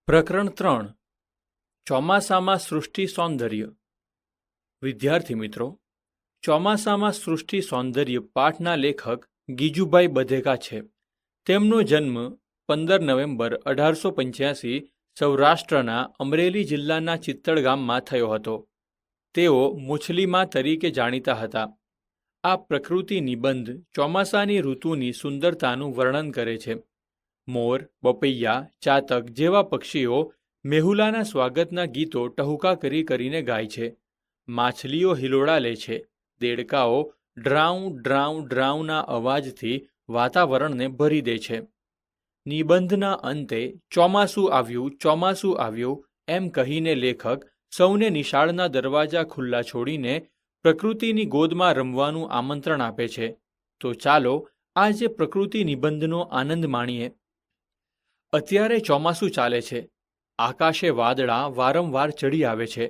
પ્રકરણ 3 ચોમાસામાં સૃષ્ટિ સૌંદર્ય. વિદ્યાર્થી મિત્રો, ચોમાસામાં સૃષ્ટિ સૌંદર્ય પાઠના લેખક ગીજુભાઈ બધેકા છે. તેમનો જન્મ 15 નવેમ્બર 1885 સૌરાષ્ટ્રના અમરેલી જિલ્લાના ચિત્તડ ગામમાં થયો હતો. તેઓ મુછલીમા તરીકે જાણીતા હતા. આ પ્રકૃતિ નિબંધ ચોમાસાની ઋતુની સુંદરતાનું વર્ણન કરે છે. મોર, બપૈયા, ચાતક જેવા પક્ષીઓ મેહુલાના સ્વાગતના ગીતો ટહુકા કરીને ગાય છે. માછલીઓ હિલોળા લે છે. દેડકાઓ ડ્રાઉં ડ્રાઉં ડ્રાઉંના અવાજથી વાતાવરણને ભરી દે છે. નિબંધના અંતે ચોમાસું આવ્યું એમ કહીને લેખક સૌને નિશાળના દરવાજા ખુલ્લા છોડીને પ્રકૃતિની ગોદમાં રમવાનું આમંત્રણ આપે છે. તો ચાલો આજે પ્રકૃતિ નિબંધનો આનંદ માણીએ. અત્યારે ચોમાસું ચાલે છે. આકાશે વાદળા વારંવાર ચડી આવે છે.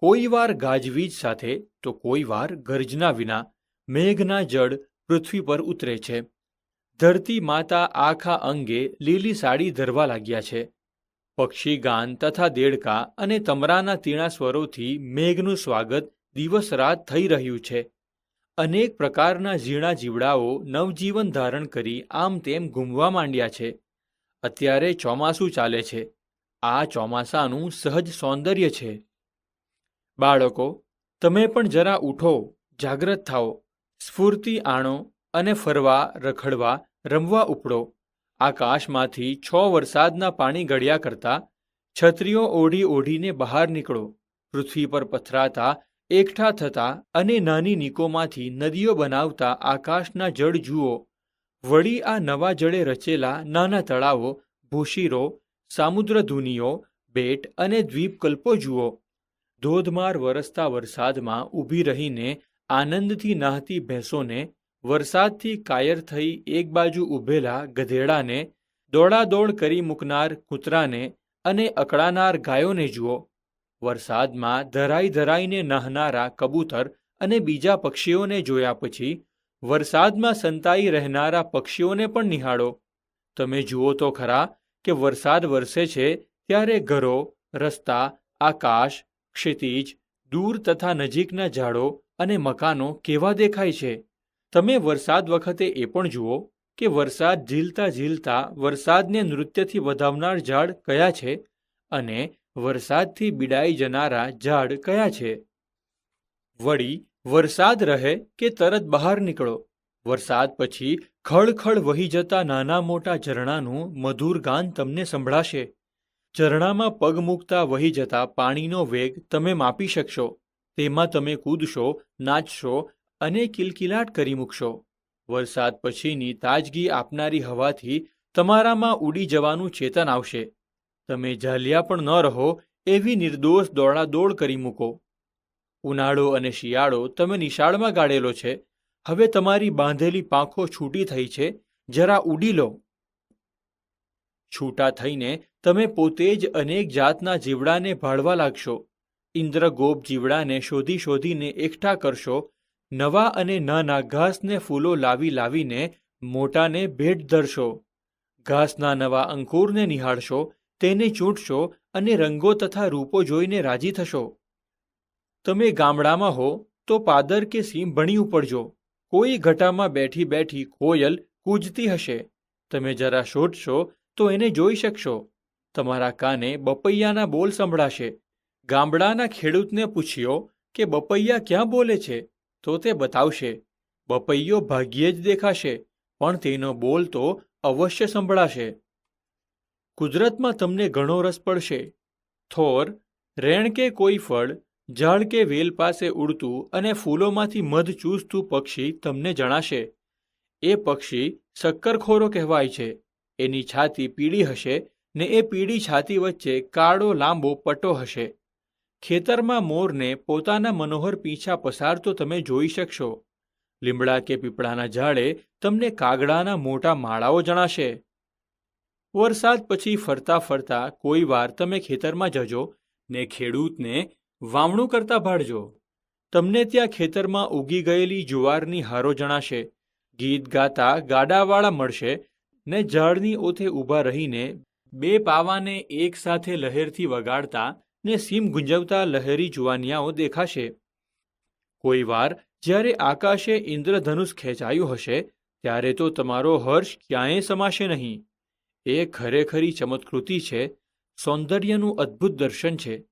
કોઈ વાર ગાજવીજ સાથે તો કોઈ વાર ગર્જના વિના મેઘના જળ પૃથ્વી પર ઉતરે છે. ધરતી માતા આખા અંગે લીલી સાડી ધરવા લાગ્યા છે. પક્ષી ગાન તથા દેડકા અને તમરાના તીણા સ્વરોથી મેઘનું સ્વાગત દિવસ રાત થઈ રહ્યું છે. અનેક પ્રકારના ઝીણા જીવડાઓ નવજીવન ધારણ કરી આમ તેમ ઘૂમવા માંડ્યા છે. અત્યારે ચોમાસું ચાલે છે. આ ચોમાસાનું સહજ સૌંદર્ય છે. બાળકો, તમે પણ જરા ઉઠો, જાગ્રત થાઓ, સ્ફૂર્તિ આણો અને ફરવા, રખડવા, રમવા ઉપડો. આકાશમાંથી 6 વરસાદના પાણી ગળ્યા કરતા છત્રીઓ ઓઢીને બહાર નીકળો. પૃથ્વી પર પથરાતા, એકઠા થતા અને નાની નીકોમાંથી નદીઓ બનાવતા આકાશના જળ જુઓ. વળી આ નવા જળે રચેલા નાના તળાવો, ભૂશીરો, સામુદ્રધુનીઓ, બેટ અને દ્વીપકલ્પો જુઓ. ધોધમાર વરસતા વરસાદમાં ઊભી રહીને આનંદથી નાહતી ભેંસોને, વરસાદથી કાયર થઈ એક બાજુ ઊભેલા ગધેડાને, દોડાદોડ કરી મૂકનાર કૂતરાને અને અકળાનાર ગાયોને જુઓ. વરસાદમાં ધરાઈને નાહનારા કબૂતર અને બીજા પક્ષીઓને જોયા પછી વરસાદમાં સંતાઈ રહેનારા પક્ષીઓને પણ નિહાળો. તમે જુઓ તો ખરા કે વરસાદ વરસે છે ત્યારે ઘરો, રસ્તા, આકાશ, ક્ષિતિજ, દૂર તથા નજીકના ઝાડો અને મકાનો કેવા દેખાય છે. તમે વરસાદ વખતે એ પણ જુઓ કે વરસાદ ઝીલતા વરસાદને નૃત્યથી વધાવનાર ઝાડ કયા છે અને વરસાદથી બિડાઈ જનારા ઝાડ કયા છે. વળી વરસાદ રહે કે તરત બહાર નીકળો. વરસાદ પછી ખળખળ વહી જતા નાના મોટા ઝરણાનું મધુર ગાન તમને સંભળાશે. ઝરણામાં પગ મૂકતા વહી જતા પાણીનો વેગ તમે માપી શકશો. તેમાં તમે કૂદશો, નાચશો અને કિલકિલાટ કરી મૂકશો. વરસાદ પછીની તાજગી આપનારી હવાથી તમારામાં ઉડી જવાનું ચેતન આવશે. તમે ઝાલ્યા પણ ન રહો એવી નિર્દોષ દોડાદોડ કરી મૂકો. ઉનાળો અને શિયાળો તમે નિશાળમાં ગાળેલો છે. હવે તમારી બાંધેલી પાંખો છૂટી થઈ છે. જરા ઉડી લો. છૂટા થઈને તમે પોતે જ અનેક જાતના જીવડાને ભાળવા લાગશો. ઇન્દ્રગોપ જીવડાને શોધીને એકઠા કરશો. નવા અને નાના ઘાસને ફૂલો લાવીને મોટાને ભેટ ધરશો. ઘાસના નવા અંકુરને નિહાળશો, તેને ચૂંટશો અને રંગો તથા રૂપો જોઈને રાજી થશો. તમે ગામડામાં હો તો પાદર કે સીમ ભણી ઉપડજો. કોઈ ઘટામાં બેઠી કોયલ કૂજતી હશે. તમે જરા શોધશો તો એને જોઈ શકશો. તમારા કાને બપૈયાના બોલ સંભળાશે. ગામડાના ખેડૂતને પૂછ્યો કે બપૈયા ક્યાં બોલે છે તો તે બતાવશે. બપૈયો ભાગ્યે જ દેખાશે, પણ તેનો બોલ તો અવશ્ય સંભળાશે. કુદરતમાં તમને ઘણો રસ પડશે. થોર, રેણ કે કોઈ ફળ, ઝાડ કે વેલ પાસે ઉડતું અને ફૂલોમાંથી મધ ચૂસતું પક્ષી તમને જણાશે. એ પક્ષી શક્કરખોરો કહેવાય છે. એની છાતી પીળી હશે ને એ પીળી છાતી વચ્ચે કાળો લાંબો પટ્ટો હશે. ખેતરમાં મોરને પોતાના મનોહર પીંછા પસારતો તમે જોઈ શકશો. લીમડા કે પીપળાના ઝાડે તમને કાગડાના મોટા માળાઓ જણાશે. વરસાદ પછી ફરતા કોઈ વાર તમે ખેતરમાં જજો ને ખેડૂતને વાવણું કરતા ભાળજો. તમને ત્યાં ખેતરમાં ઉગી ગયેલી જુવારની હારો જણાશે. ગીત ગાતા ગાડાવાળા મળશે ને ઝાડની ઓથે ઊભા રહીને બે પાવાને એક સાથે લહેરથી વગાડતા ને સીમ ગુંજવતા લહેરી જુવાનિયાઓ દેખાશે. કોઈ વાર જ્યારે આકાશે ઇન્દ્રધનુષ ખેંચાયું હશે ત્યારે તો તમારો હર્ષ ક્યાંય સમાશે નહીં. એ ખરેખરી ચમત્કૃતિ છે, સૌંદર્યનું અદ્ભુત દર્શન છે,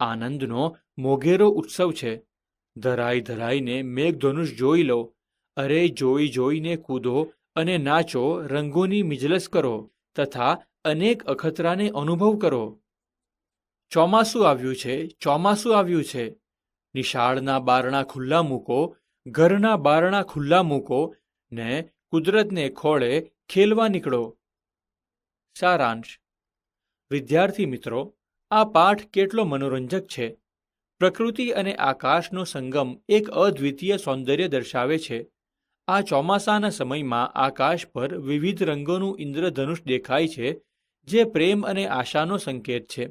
આનંદનો મોઘેરો ઉત્સવ છે. ધરાઈ ધરાઈને મેઘધનુષ જોઈ લો. અરે જોઈ જોઈને કૂદો અને નાચો, રંગોની મિજલસ કરો તથા અનેક અખતરાને અનુભવ કરો. ચોમાસું આવ્યું છે, ચોમાસું આવ્યું છે. નિશાળના બારણા ખુલ્લા મૂકો, ઘરના બારણા ખુલ્લા મૂકો ને કુદરતને ખોળે ખેલવા નીકળો. સારાંશ. વિદ્યાર્થી મિત્રો, આ પાઠ કેટલો મનોરંજક છે. પ્રકૃતિ અને આકાશનો સંગમ એક અદ્વિતીય સૌંદર્ય દર્શાવે છે. આ ચોમાસાના સમયમાં આકાશ પર વિવિધ રંગોનું ઇન્દ્રધનુષ દેખાય છે, જે પ્રેમ અને આશાનો સંકેત છે.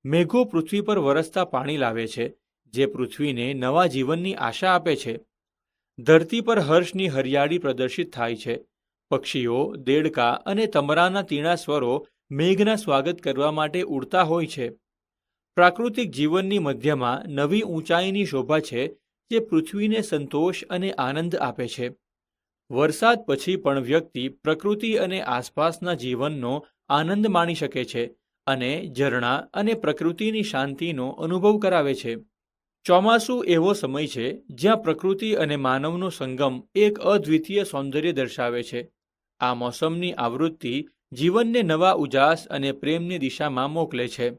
મેઘો પૃથ્વી પર વરસતા પાણી લાવે છે, જે પૃથ્વીને નવા જીવનની આશા આપે છે. ધરતી પર હર્ષની હરિયાળી પ્રદર્શિત થાય છે. પક્ષીઓ, દેડકા અને તમરાના તીણા સ્વરો મેઘના સ્વાગત કરવા માટે ઉડતા હોય છે. પ્રાકૃતિક જીવનની મધ્યમાં નવી ઊંચાઈની શોભા છે, જે પૃથ્વીને સંતોષ અને આનંદ આપે છે. વરસાદ પછી પણ વ્યક્તિ પ્રકૃતિ અને આસપાસના જીવનનો આનંદ માણી શકે છે અને ઝરણા અને પ્રકૃતિની શાંતિનો અનુભવ કરાવે છે. ચોમાસું એવો સમય છે જ્યાં પ્રકૃતિ અને માનવનો સંગમ એક અદ્વિતીય સૌંદર્ય દર્શાવે છે. આ મોસમની આવૃત્તિ જીવનને નવા ઉજાસ અને પ્રેમની દિશામાં મોકલે છે.